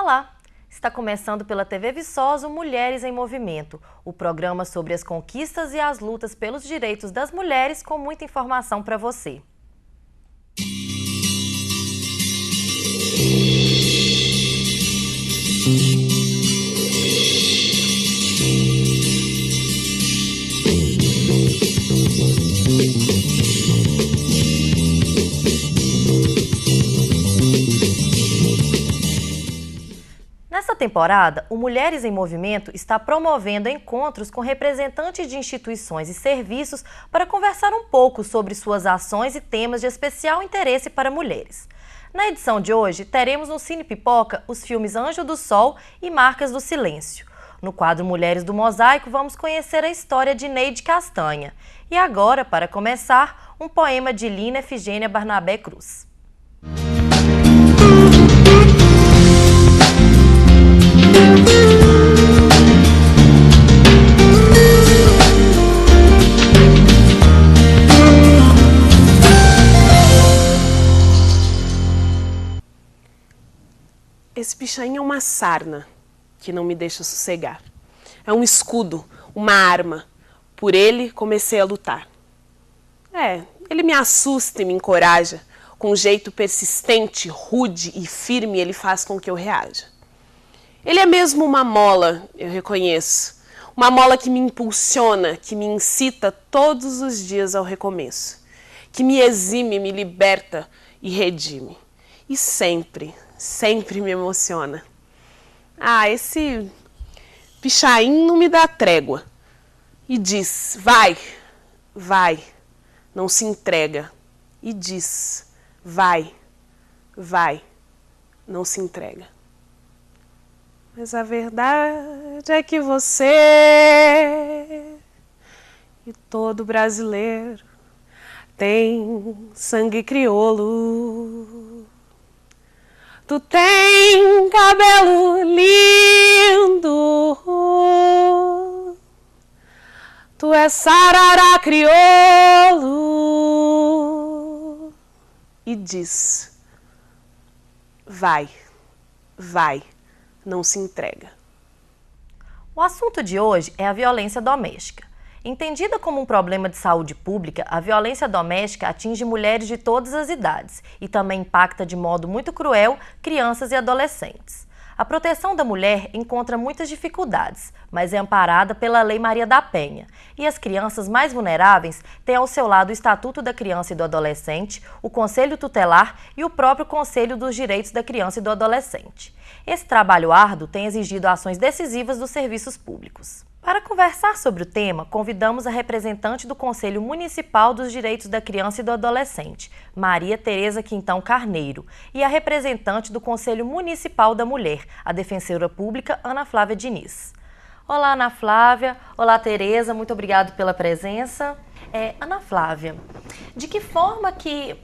Olá! Está começando pela TV Viçosa Mulheres em Movimento, o programa sobre as conquistas e as lutas pelos direitos das mulheres com muita informação para você. Nessa temporada, o Mulheres em Movimento está promovendo encontros com representantes de instituições e serviços para conversar um pouco sobre suas ações e temas de especial interesse para mulheres. Na edição de hoje, teremos no Cine Pipoca os filmes Anjo do Sol e Marcas do Silêncio. No quadro Mulheres do Mosaico, vamos conhecer a história de Neide Castanha. E agora, para começar, um poema de Lina Efigênia Barnabé Cruz. Esse pichain é uma sarna que não me deixa sossegar. É um escudo, uma arma. Por ele comecei a lutar. Ele me assusta e me encoraja. Com um jeito persistente, rude e firme, ele faz com que eu reaja. Ele é mesmo uma mola, eu reconheço. Uma mola que me impulsiona, que me incita todos os dias ao recomeço. Que me exime, me liberta e redime. E sempre me emociona. Esse pichain não me dá trégua. E diz, vai, não se entrega. E diz, vai, não se entrega. Mas a verdade é que você e todo brasileiro tem sangue crioulo. Tu tem cabelo lindo, tu é sarará crioulo. E diz, vai, não se entrega. O assunto de hoje é a violência doméstica. Entendida como um problema de saúde pública, a violência doméstica atinge mulheres de todas as idades e também impacta de modo muito cruel crianças e adolescentes. A proteção da mulher encontra muitas dificuldades, mas é amparada pela Lei Maria da Penha. E as crianças mais vulneráveis têm ao seu lado o Estatuto da Criança e do Adolescente, o Conselho Tutelar e o próprio Conselho dos Direitos da Criança e do Adolescente. Esse trabalho árduo tem exigido ações decisivas dos serviços públicos. Para conversar sobre o tema, convidamos a representante do Conselho Municipal dos Direitos da Criança e do Adolescente, Maria Tereza Quintão Carneiro, e a representante do Conselho Municipal da Mulher, a defensora pública Ana Flávia Diniz. Olá, Ana Flávia. Olá, Tereza. Muito obrigada pela presença. Ana Flávia, de que forma que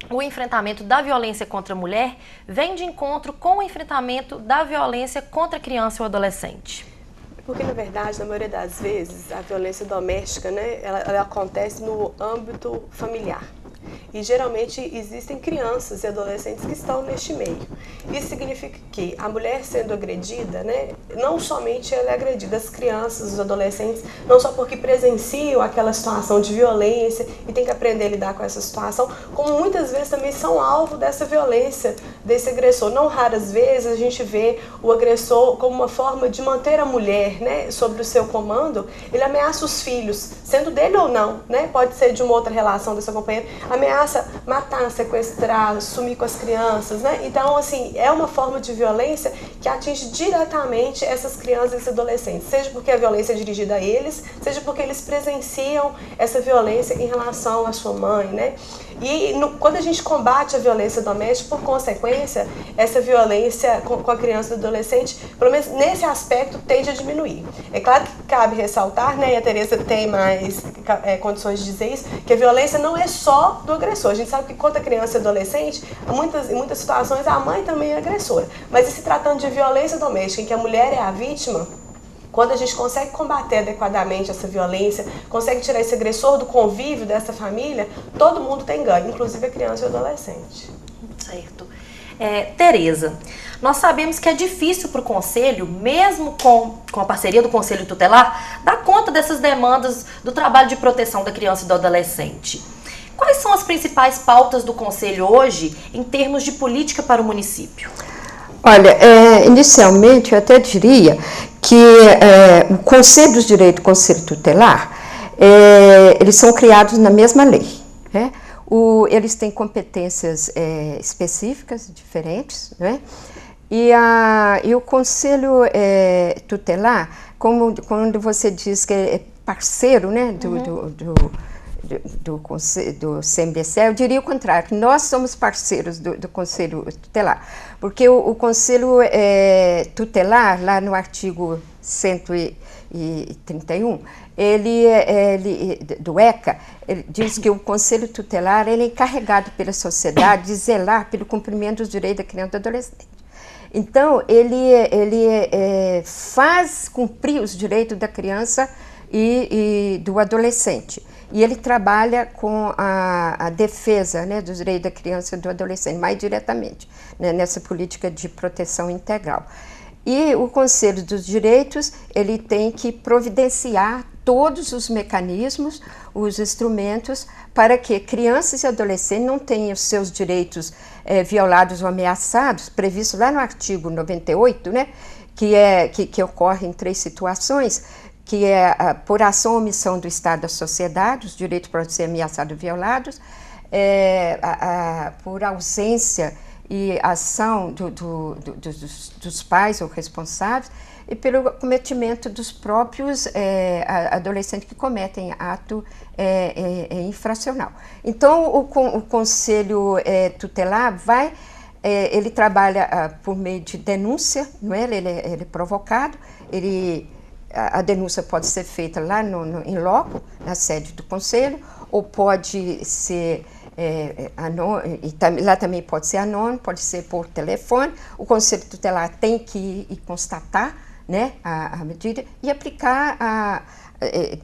o enfrentamento da violência contra a mulher vem de encontro com o enfrentamento da violência contra a criança ou adolescente? Porque, na verdade, na maioria das vezes, a violência doméstica, ela acontece no âmbito familiar. E, geralmente, existem crianças e adolescentes que estão neste meio. Isso significa que a mulher sendo agredida, não somente ela é agredida, as crianças, os adolescentes, não só porque presenciam aquela situação de violência e tem que aprender a lidar com essa situação, como muitas vezes também são alvo dessa violência, desse agressor. Não raras vezes a gente vê o agressor como uma forma de manter a mulher, sob o seu comando. Ele ameaça os filhos, sendo dele ou não, pode ser de uma outra relação dessa companheira, ameaça matar, sequestrar, sumir com as crianças, Então, assim, é uma forma de violência que atinge diretamente essas crianças e esses adolescentes, seja porque a violência é dirigida a eles, seja porque eles presenciam essa violência em relação à sua mãe, E quando a gente combate a violência doméstica, por consequência, essa violência com a criança e o adolescente, pelo menos nesse aspecto, tende a diminuir. É claro que cabe ressaltar, e a Tereza tem mais condições de dizer isso, que a violência não é só do agressor. A gente sabe que quando a criança e adolescente, em muitas situações, a mãe também é agressora. Mas se tratando de violência doméstica, em que a mulher é a vítima, quando a gente consegue combater adequadamente essa violência, consegue tirar esse agressor do convívio dessa família, todo mundo tem ganho, inclusive a criança e o adolescente. Certo. Tereza, nós sabemos que é difícil para o Conselho, mesmo com a parceria do Conselho Tutelar, dar conta dessas demandas do trabalho de proteção da criança e do adolescente. Quais são as principais pautas do Conselho hoje em termos de política para o município? Olha, inicialmente eu até diria que o Conselho dos Direitos e o Conselho Tutelar, eles são criados na mesma lei, né? Eles têm competências específicas, diferentes, né? E o Conselho Tutelar, quando você diz que é parceiro, né, do CMDCE, eu diria o contrário, que nós somos parceiros do Conselho Tutelar, porque o Conselho Tutelar, lá no artigo 131, do ECA, ele diz que o Conselho Tutelar ele é encarregado pela sociedade de zelar pelo cumprimento dos direitos da criança e do adolescente. Então, ele faz cumprir os direitos da criança e do adolescente. E ele trabalha com a defesa, né, dos direitos da criança e do adolescente, mais diretamente, né, nessa política de proteção integral. E o Conselho dos Direitos, ele tem que providenciar todos os mecanismos, os instrumentos, para que crianças e adolescentes não tenham seus direitos violados ou ameaçados, previsto lá no artigo 98, né, que ocorre em 3 situações, que é por ação ou omissão do Estado da sociedade, os direitos podem ser ameaçados ou violados, por ausência e ação dos pais ou responsáveis, e pelo cometimento dos próprios adolescentes que cometem ato infracional. Então, o Conselho Tutelar ele trabalha por meio de denúncia, não é? Ele é provocado, a denúncia pode ser feita lá em loco, na sede do Conselho, ou pode ser lá também pode ser anônimo, pode ser por telefone. O Conselho Tutelar tem que ir constatar, né, a medida e aplicar,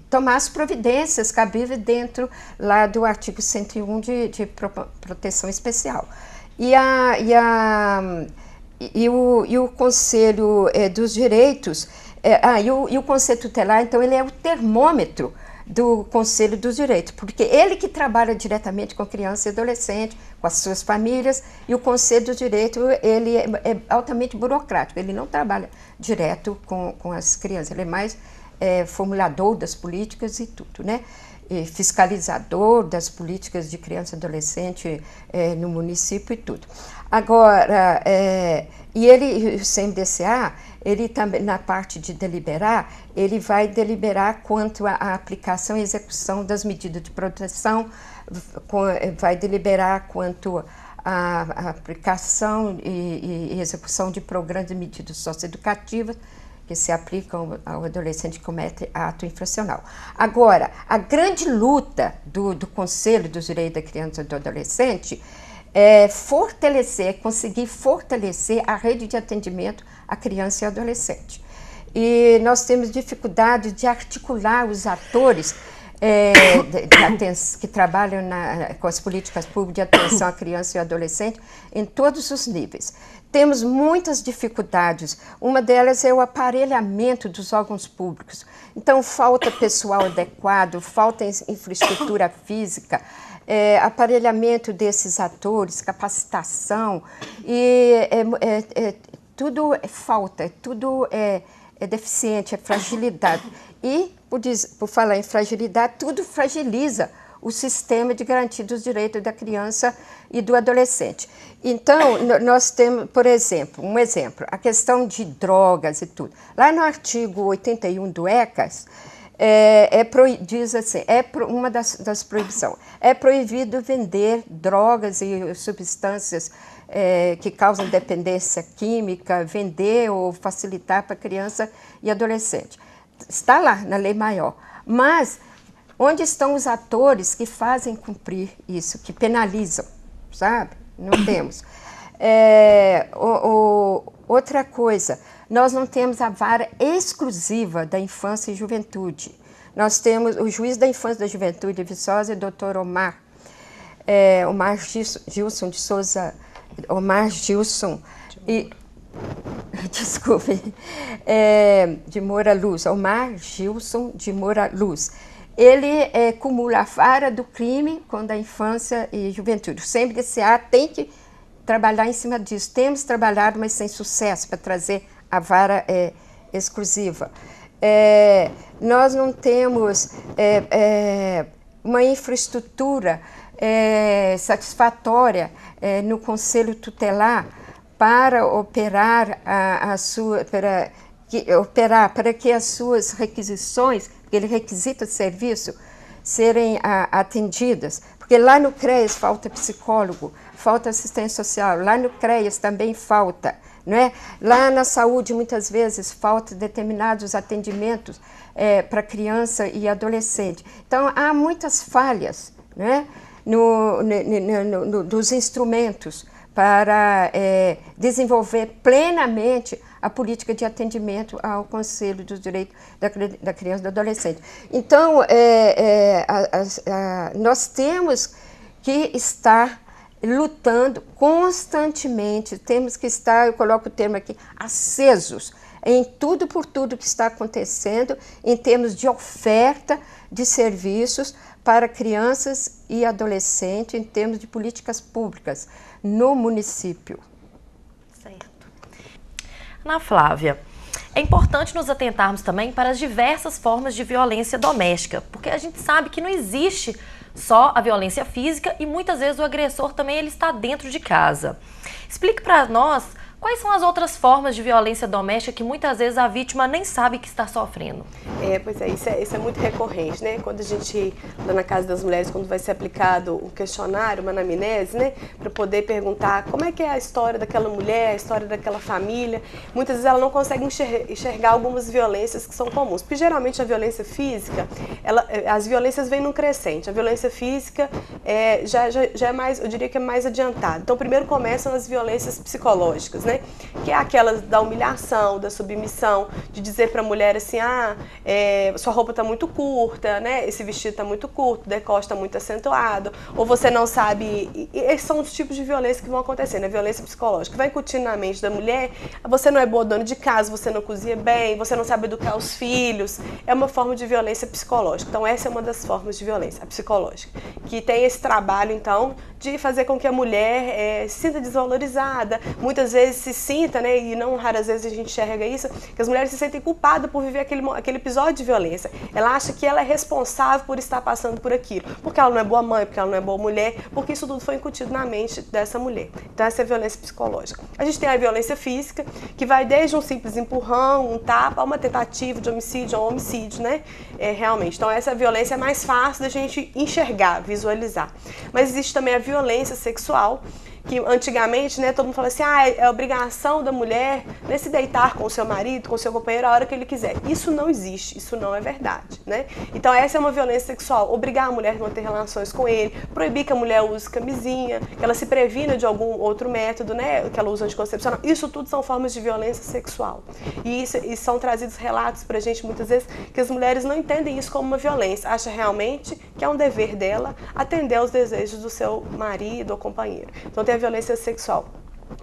tomar as providências cabíveis dentro lá do artigo 101 de proteção especial. E o Conselho dos Direitos, e o Conselho Tutelar, então, ele é o termômetro do Conselho dos Direitos, porque ele que trabalha diretamente com criança e adolescente, com as suas famílias, e o Conselho dos Direitos, ele é altamente burocrático, ele não trabalha direto com as crianças, ele é mais formulador das políticas e tudo, né? E fiscalizador das políticas de criança e adolescente no município e tudo. Agora, o CMDCA, ele também, na parte de deliberar, ele vai deliberar quanto à aplicação e execução das medidas de proteção, vai deliberar quanto à aplicação e execução de programas de medidas socioeducativas que se aplicam ao adolescente que comete ato infracional. Agora, a grande luta do Conselho dos Direitos da Criança e do Adolescente é conseguir fortalecer a rede de atendimento à criança e adolescente. E nós temos dificuldade de articular os atores que trabalham com as políticas públicas de atenção à criança e adolescente em todos os níveis. Temos muitas dificuldades, uma delas é o aparelhamento dos órgãos públicos. Então, falta pessoal adequado, falta infraestrutura física, aparelhamento desses atores, capacitação, e tudo falta, tudo é deficiente, é fragilidade. E, por falar em fragilidade, tudo fragiliza o sistema de garantia dos direitos da criança e do adolescente. Então, nós temos, por exemplo, a questão de drogas e tudo. Lá no artigo 81 do ECAS, diz assim, uma das proibições, é proibido vender drogas e substâncias que causam dependência química, vender ou facilitar para criança e adolescente. Está lá na lei maior, mas onde estão os atores que fazem cumprir isso, que penalizam, sabe? Não temos. Outra coisa, nós não temos a vara exclusiva da infância e juventude. Nós temos o juiz da infância e da juventude de Viçosa, Dr. Omar Gilson de Souza Omar Gilson e desculpe, de Moura Luz, Omar Gilson de Moura Luz. Ele cumula a vara do crime com da infância e juventude. O CMDCA tem que trabalhar em cima disso. Temos trabalhado, mas sem sucesso, para trazer a vara exclusiva. Nós não temos uma infraestrutura satisfatória no Conselho Tutelar para operar para que as suas requisições, aquele requisito de serviço, serem atendidas. Porque lá no CREAS falta psicólogo, falta assistência social, lá no CREAS também falta, não é? Lá na saúde, muitas vezes, falta determinados atendimentos para criança e adolescente. Então, há muitas falhas, né, dos instrumentos para desenvolver plenamente a política de atendimento ao Conselho dos Direitos da Criança e do Adolescente. Então, nós temos que estar lutando constantemente, temos que estar, eu coloco o termo aqui, acesos em tudo por tudo que está acontecendo em termos de oferta de serviços para crianças e adolescentes, em termos de políticas públicas no município. Certo. Ana Flávia, é importante nos atentarmos também para as diversas formas de violência doméstica, porque a gente sabe que não existe só a violência física e muitas vezes o agressor também ele está dentro de casa. Explique para nós quais são as outras formas de violência doméstica que muitas vezes a vítima nem sabe que está sofrendo. Pois é, isso é muito recorrente, né? Quando a gente, lá na Casa das Mulheres, quando vai ser aplicado o questionário, uma anamnese, né? Para poder perguntar como é que é a história daquela mulher, a história daquela família. Muitas vezes ela não consegue enxergar algumas violências que são comuns. Porque geralmente a violência física, as violências vêm num crescente. A violência física já é mais, eu diria que é mais adiantada. Então primeiro começam as violências psicológicas, né? Que é aquelas da humilhação, da submissão, de dizer para a mulher assim, sua roupa está muito curta, né? Esse vestido está muito curto, o decote está muito acentuado, ou você não sabe. Esses são os tipos de violência que vão acontecendo, a violência psicológica, que vai incutindo na mente da mulher, você não é boa dona de casa, você não cozinha bem, você não sabe educar os filhos, é uma forma de violência psicológica. Então essa é uma das formas de violência, a psicológica, que tem esse trabalho, então, de fazer com que a mulher se sinta desvalorizada, muitas vezes se sinta, né, e não raras vezes a gente enxerga isso, que as mulheres se sentem culpadas por viver aquele episódio de violência. Ela acha que ela é responsável por estar passando por aquilo, porque ela não é boa mãe, porque ela não é boa mulher, porque isso tudo foi incutido na mente dessa mulher. Então essa é a violência psicológica. A gente tem a violência física, que vai desde um simples empurrão, um tapa, a uma tentativa de homicídio, a um homicídio, né, realmente. Então essa violência é mais fácil da gente enxergar, visualizar. Mas existe também a violência sexual, que antigamente, né, todo mundo fala assim, é obrigação da mulher, né, se deitar com o seu marido, com o seu companheiro a hora que ele quiser. Isso não existe, isso não é verdade, né? Então essa é uma violência sexual, obrigar a mulher a não ter relações com ele, proibir que a mulher use camisinha, que ela se previna de algum outro método, né, que ela usa anticoncepcional. Isso tudo são formas de violência sexual. E são trazidos relatos pra gente muitas vezes que as mulheres não entendem isso como uma violência, acham realmente que é um dever dela atender aos desejos do seu marido ou companheiro. Então tem a violência sexual.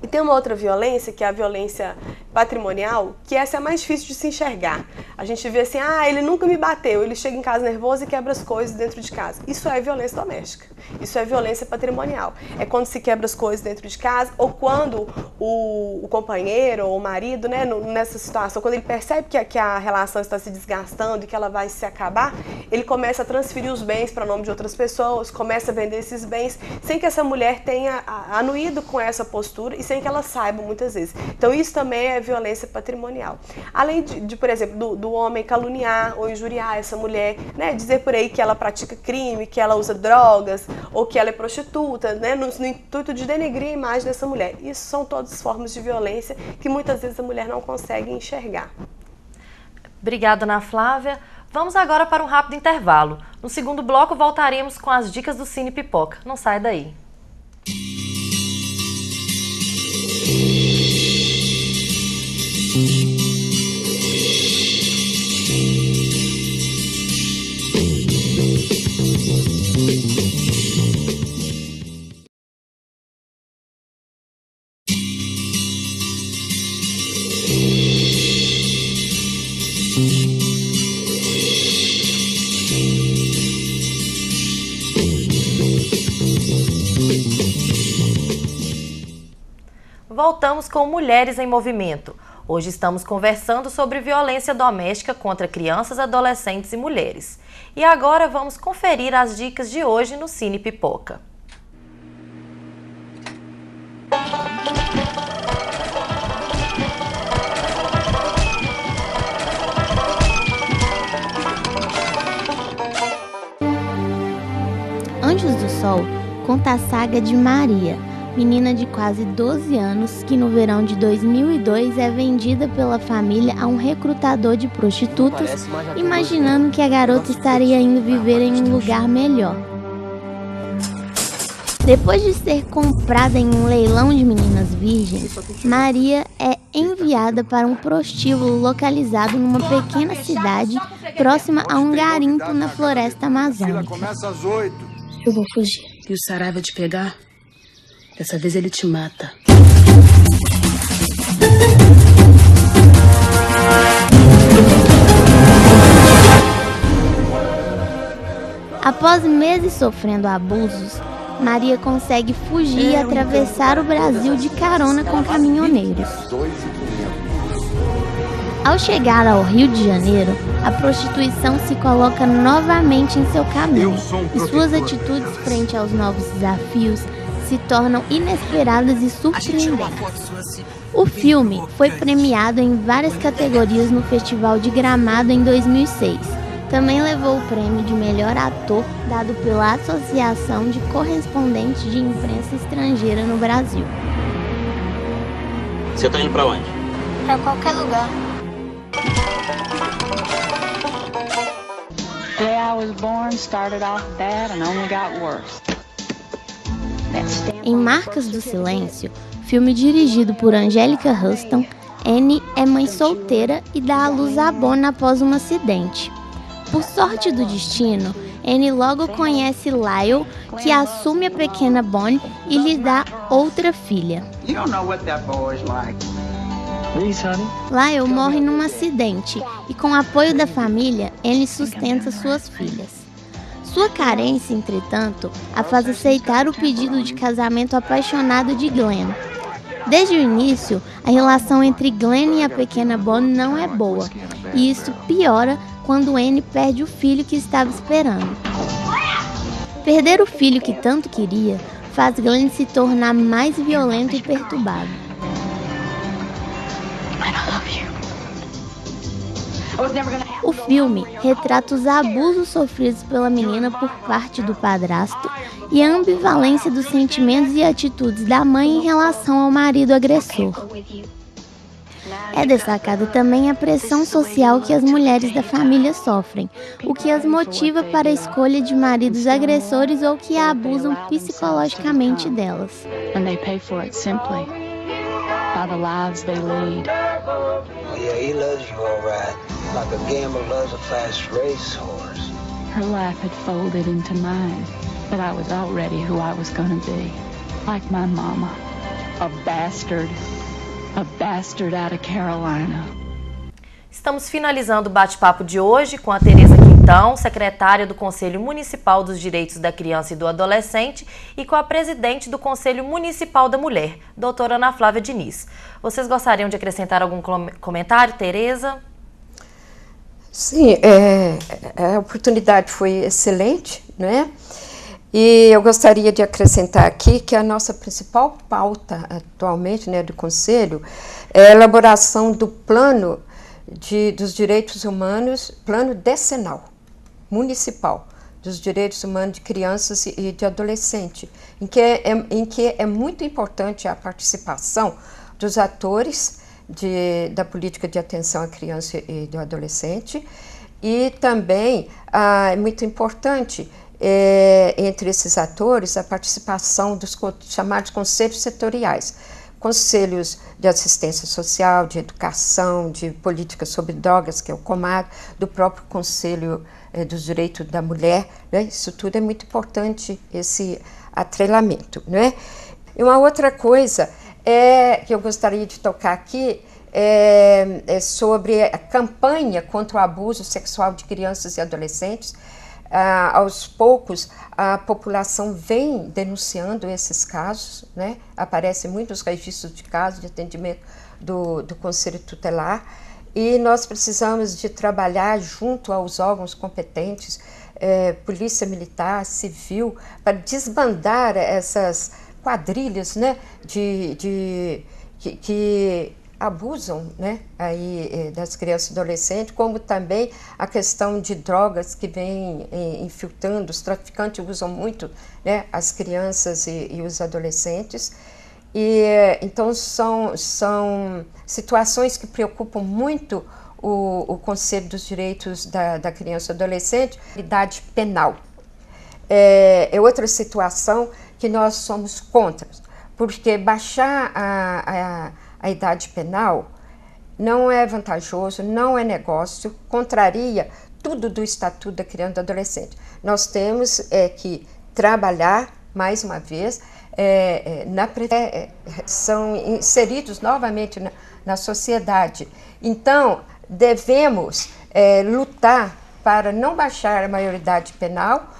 E tem uma outra violência, que é a violência patrimonial, que essa é a mais difícil de se enxergar. A gente vê assim, ele nunca me bateu, ele chega em casa nervoso e quebra as coisas dentro de casa. Isso é violência doméstica, isso é violência patrimonial. É quando se quebra as coisas dentro de casa, ou quando o companheiro ou o marido, né, nessa situação, quando ele percebe que a relação está se desgastando e que ela vai se acabar, ele começa a transferir os bens para o nome de outras pessoas, começa a vender esses bens, sem que essa mulher tenha anuído com essa postura e sem que ela saiba muitas vezes. Então isso também é violência patrimonial. Além de por exemplo, do homem caluniar ou injuriar essa mulher, né, dizer por aí que ela pratica crime, que ela usa drogas ou que ela é prostituta, né, no intuito de denegrir a imagem dessa mulher. Isso são todas formas de violência que muitas vezes a mulher não consegue enxergar. Obrigada, Ana Flávia. Vamos agora para um rápido intervalo. No segundo bloco voltaremos com as dicas do Cine Pipoca. Não sai daí. voltamos com Mulheres em Movimento. Hoje estamos conversando sobre violência doméstica contra crianças, adolescentes e mulheres. E agora vamos conferir as dicas de hoje no Cine Pipoca. Anjos do Sol conta a saga de Maria, menina de quase 12 anos que no verão de 2002 é vendida pela família a um recrutador de prostitutas, imaginando que a garota estaria indo viver em um lugar melhor. Depois de ser comprada em um leilão de meninas virgens, Maria é enviada para um prostíbulo localizado numa pequena cidade próxima a um garimpo na floresta amazônica. Começa às 8. Eu vou fugir. E o Saraiva te pegar? Dessa vez ele te mata. Após meses sofrendo abusos, Maria consegue fugir e atravessar o Brasil de carona com caminhoneiros. Ao chegar ao Rio de Janeiro, a prostituição se coloca novamente em seu caminho e suas atitudes frente aos novos desafios se tornam inesperadas e surpreendentes. O filme foi premiado em várias categorias no Festival de Gramado em 2006. Também levou o prêmio de melhor ator dado pela Associação de Correspondentes de Imprensa Estrangeira no Brasil. Você tá indo pra onde? Pra qualquer lugar. The day I was born started off bad and only got worse. Em Marcas do Silêncio, filme dirigido por Angélica Huston, Annie é mãe solteira e dá à luz a Bona após um acidente. Por sorte do destino, Annie logo conhece Lyle, que assume a pequena Bonnie e lhe dá outra filha. Lyle morre num acidente e, com o apoio da família, Annie sustenta suas filhas. Sua carência, entretanto, a faz aceitar o pedido de casamento apaixonado de Glenn. Desde o início, a relação entre Glenn e a pequena Bonnie não é boa, e isso piora quando Annie perde o filho que estava esperando. Perder o filho que tanto queria faz Glenn se tornar mais violento e perturbado. O filme retrata os abusos sofridos pela menina por parte do padrasto e a ambivalência dos sentimentos e atitudes da mãe em relação ao marido agressor. É destacada também a pressão social que as mulheres da família sofrem, o que as motiva para a escolha de maridos agressores ou que abusam psicologicamente delas. And they pay for it simply by the lives they lead. Yeah, he loves you all right, like a gambler loves a fast racehorse. Her life had folded into mine, but I was already who I was going to be. Like my mama, a bastard out of Carolina. Estamos finalizando o bate-papo de hoje com a Tereza Quintão, secretária do Conselho Municipal dos Direitos da Criança e do Adolescente, e com a presidente do Conselho Municipal da Mulher, doutora Ana Flávia Diniz. Vocês gostariam de acrescentar algum comentário, Tereza? Sim, a oportunidade foi excelente, né? E eu gostaria de acrescentar aqui que a nossa principal pauta atualmente, né, do Conselho é a elaboração do plano dos direitos humanos, plano decenal, municipal, dos direitos humanos de crianças e de adolescentes, em que é muito importante a participação dos atores da política de atenção à criança e do adolescente, e também é muito importante entre esses atores a participação dos chamados conselhos setoriais, conselhos de assistência social, de educação, de política sobre drogas, que é o COMAD, do próprio Conselho dos Direitos da Mulher, né? Isso tudo é muito importante, esse atrelamento, né? E uma outra coisa que eu gostaria de tocar aqui é sobre a campanha contra o abuso sexual de crianças e adolescentes, Aos poucos, a população vem denunciando esses casos, né? Aparecem muitos registros de casos de atendimento do Conselho Tutelar, e nós precisamos de trabalhar junto aos órgãos competentes, Polícia Militar, Civil, para desbandar essas quadrilhas, né, que abusam, né, aí, das crianças e adolescentes, como também a questão de drogas que vem infiltrando. Os traficantes usam muito, né, as crianças e os adolescentes. Então são situações que preocupam muito o Conselho dos Direitos da Criança e Adolescente. Idade penal é outra situação que nós somos contra, porque baixar a idade penal não é vantajoso, não é negócio, contraria tudo do Estatuto da Criança e do Adolescente. Nós temos que trabalhar, mais uma vez, são inseridos novamente na sociedade. Então, devemos lutar para não baixar a maioridade penal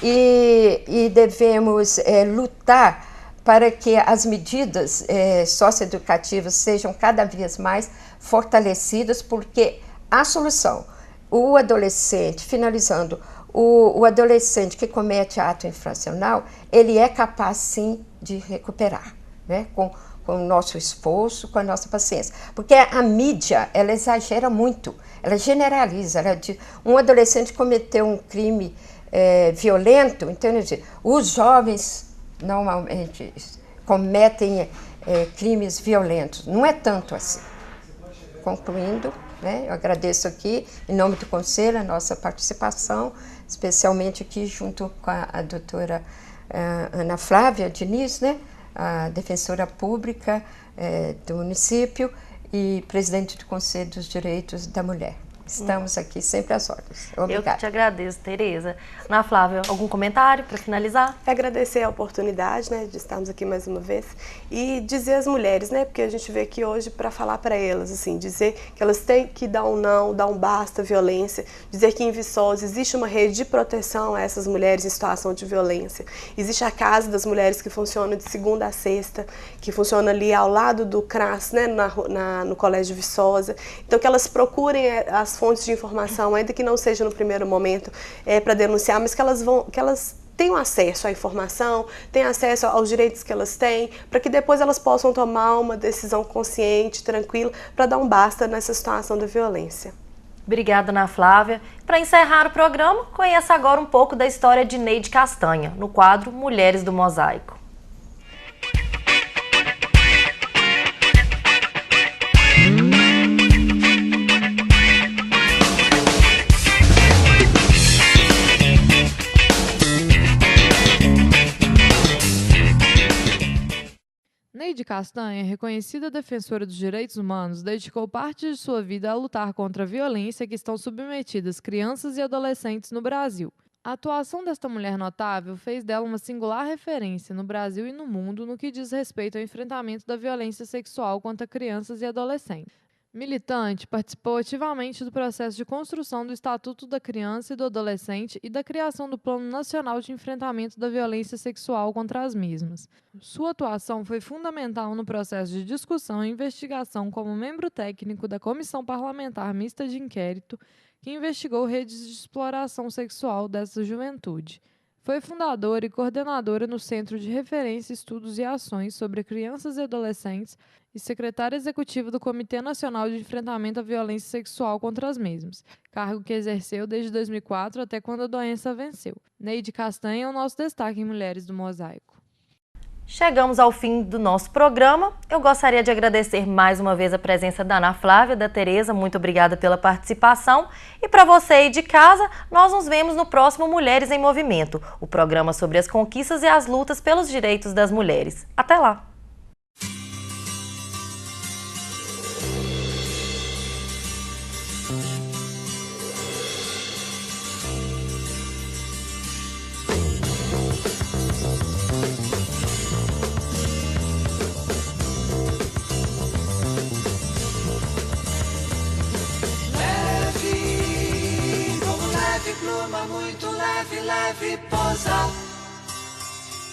e devemos lutar para que as medidas socioeducativas sejam cada vez mais fortalecidas, porque a solução, o adolescente, finalizando, o adolescente que comete ato infracional, ele é capaz sim de recuperar, né? Com o nosso esforço, com a nossa paciência. Porque a mídia, ela exagera muito, ela generaliza. Um adolescente cometeu um crime violento, então, os jovens normalmente cometem crimes violentos. Não é tanto assim. Concluindo, né, eu agradeço aqui, em nome do Conselho, a nossa participação, especialmente aqui junto com a doutora Ana Flávia Diniz, né, a defensora pública do município e presidente do Conselho dos Direitos da Mulher. Estamos aqui sempre às ordens. Obrigada. Eu que te agradeço, Tereza. Ana Flávia, algum comentário para finalizar? Agradecer a oportunidade, né, de estarmos aqui mais uma vez e dizer às mulheres, né, porque a gente veio aqui hoje para falar para elas, assim, dizer que elas têm que dar um não, dar um basta à violência, dizer que em Viçosa existe uma rede de proteção a essas mulheres em situação de violência. Existe a Casa das Mulheres que funciona de segunda a sexta, que funciona ali ao lado do CRAS, né, no Colégio Viçosa. Então que elas procurem as fontes de informação, ainda que não seja no primeiro momento para denunciar, mas que elas tenham acesso à informação, tenham acesso aos direitos que elas têm, para que depois elas possam tomar uma decisão consciente, tranquila, para dar um basta nessa situação da violência. Obrigada, Ana Flávia. Para encerrar o programa, conheça agora um pouco da história de Neide Castanha, no quadro Mulheres do Mosaico. Neide Castanha, reconhecida defensora dos direitos humanos, dedicou parte de sua vida a lutar contra a violência que estão submetidas crianças e adolescentes no Brasil. A atuação desta mulher notável fez dela uma singular referência no Brasil e no mundo no que diz respeito ao enfrentamento da violência sexual contra crianças e adolescentes. Militante, participou ativamente do processo de construção do Estatuto da Criança e do Adolescente e da criação do Plano Nacional de Enfrentamento da Violência Sexual contra as mesmas. Sua atuação foi fundamental no processo de discussão e investigação como membro técnico da Comissão Parlamentar Mista de Inquérito, que investigou redes de exploração sexual dessa juventude. Foi fundadora e coordenadora no Centro de Referência, Estudos e Ações sobre Crianças e Adolescentes e secretária executiva do Comitê Nacional de Enfrentamento à Violência Sexual contra as mesmas, cargo que exerceu desde 2004 até quando a doença venceu. Neide Castanha é o nosso destaque em Mulheres do Mosaico. Chegamos ao fim do nosso programa. Eu gostaria de agradecer mais uma vez a presença da Ana Flávia, da Tereza. Muito obrigada pela participação. E para você aí de casa, nós nos vemos no próximo Mulheres em Movimento, o programa sobre as conquistas e as lutas pelos direitos das mulheres. Até lá! pluma muito leve, leve pousa.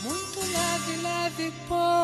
Muito leve, leve pousa.